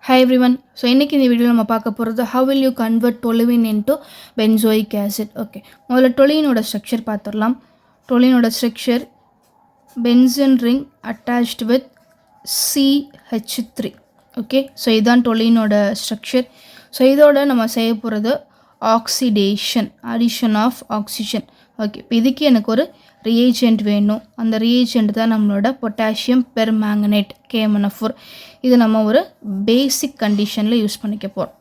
Hi everyone. So இன்னைக்கு இந்த வீடியோல நம்ம பார்க்க போறது how will you convert toluene into benzoic acid. Okay. முதல்ல toluene ஸ்ட்ரக்சர் பார்த்துடலாம். toluene structure benzene ring attached with CH3. Okay. So இதான் toluene ஸ்ட்ரக்சர். So இதோட நம்ம செய்ய போறது oxidation, addition of oxygen. Okay. இப்போ இதுக்கு எனக்கு ஒரு reagent வேணும். அந்த reagent தான் நம்மளோட potassium permanganate KMnO4. இது நம்ம ஒரு பேசிக் கண்டிஷனில் யூஸ் பண்ணிக்க போகிறோம்.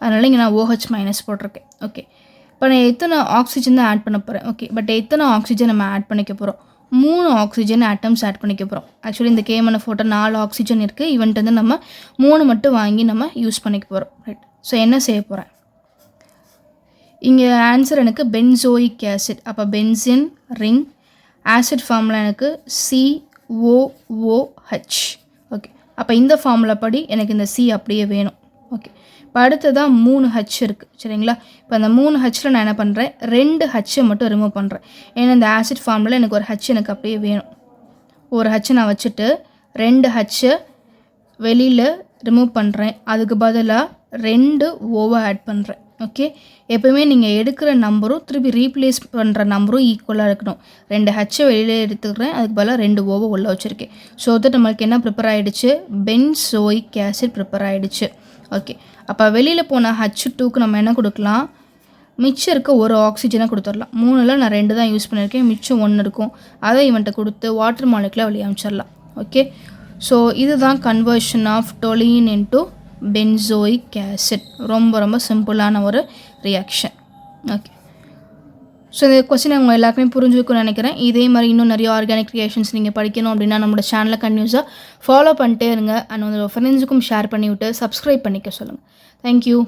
அதனால் இங்கே நான் OH- போட்டிருக்கேன். ஓகே, இப்போ நான் எத்தனை ஆக்சிஜன் தான் ஆட் பண்ண போகிறேன். ஓகே, பட் எத்தனை ஆக்சிஜன் நம்ம ஆட் பண்ணிக்க போகிறோம்? 3 ஆக்சிஜன் ஆட்டம்ஸ் ஆட் பண்ணிக்க போகிறோம். ஆக்சுவலி இந்த KMnO4 4 ஆக்சிஜன் இருக்குது. இவன்ட்டு வந்து நம்ம 3 மட்டும் வாங்கி நம்ம யூஸ் பண்ணிக்க போகிறோம். ரைட். ஸோ என்ன செய்ய போகிறேன்? இங்கே ஆன்சர் எனக்கு பென்சோயிக் ஆசிட். அப்போ பென்சின் ரிங் ஆசிட் ஃபார்முலா எனக்கு COOH. ஓகே, அப்போ இந்த ஃபார்முலா படி எனக்கு இந்த C அப்படியே வேணும். ஓகே, இப்போ அடுத்ததான் 3 H இருக்குது. சரிங்களா? இப்போ அந்த 3 Hல நான் என்ன பண்ணுறேன், 2 Hஐ மட்டும் ரிமூவ் பண்ணுறேன். ஏன்னா இந்த ஆசிட் ஃபார்முலா எனக்கு ஒரு H எனக்கு அப்படியே வேணும். ஒரு H நான் வச்சுட்டு 2 Hஐ வெளியில் ரிமூவ் பண்ணுறேன். அதுக்கு பதிலாக 2 ஓவை ஆட் பண்ணுறேன். ஓகே, எப்போவுமே நீங்கள் எடுக்கிற நம்பரும் திருப்பி ரீப்ளேஸ் பண்ணுற நம்பரும் ஈக்குவலாக இருக்கணும். 2 Hஐ வெளியில் எடுத்துக்கிறேன், அதுக்கு பதிலாக 2 ஓவை உள்ள வச்சுருக்கேன். ஸோ தட் நம்மளுக்கு என்ன ப்ரிப்பேர் ஆகிடுச்சு, பென்சோயிக் ஆசிட் ப்ரிப்பேர் ஆகிடுச்சு. ஓகே, அப்போ வெளியில் போன H2க்கு நம்ம என்ன கொடுக்கலாம், மிச்சம் இருக்க ஒரு ஆக்சிஜனை கொடுத்துடலாம். 3ல் நான் 2 தான் யூஸ் பண்ணியிருக்கேன், மிச்சம் 1 இருக்கும். அதை இவன்ட்ட கொடுத்து வாட்டர் மாலிகுலை வெளியே அனுப்பிச்சிடலாம். ஓகே, ஸோ இதுதான் conversion of toluene into benzoic acid. ரொம்ப சிம்பிளான ஒரு ரியாக்ஷன். ஓகே, ஸோ இந்த கொஸ்டின் அவங்க எல்லாருக்குமே புரிஞ்சுக்கணும்னு நினைக்கிறேன். இதே மாதிரி இன்னும் நிறைய ஆர்கானிக் ரியாக்ஷன்ஸ் நீங்கள் படிக்கணும் அப்படின்னா நம்மளோட சேனலை கண்டினியூஸாக ஃபாலோ பண்ணிட்டே இருங்க. அண்ட் உங்களோட ஃப்ரெண்ட்ஸுக்கும் ஷேர் பண்ணிவிட்டு சப்ஸ்கிரைப் பண்ணிக்க சொல்லுங்கள். தேங்க்யூ.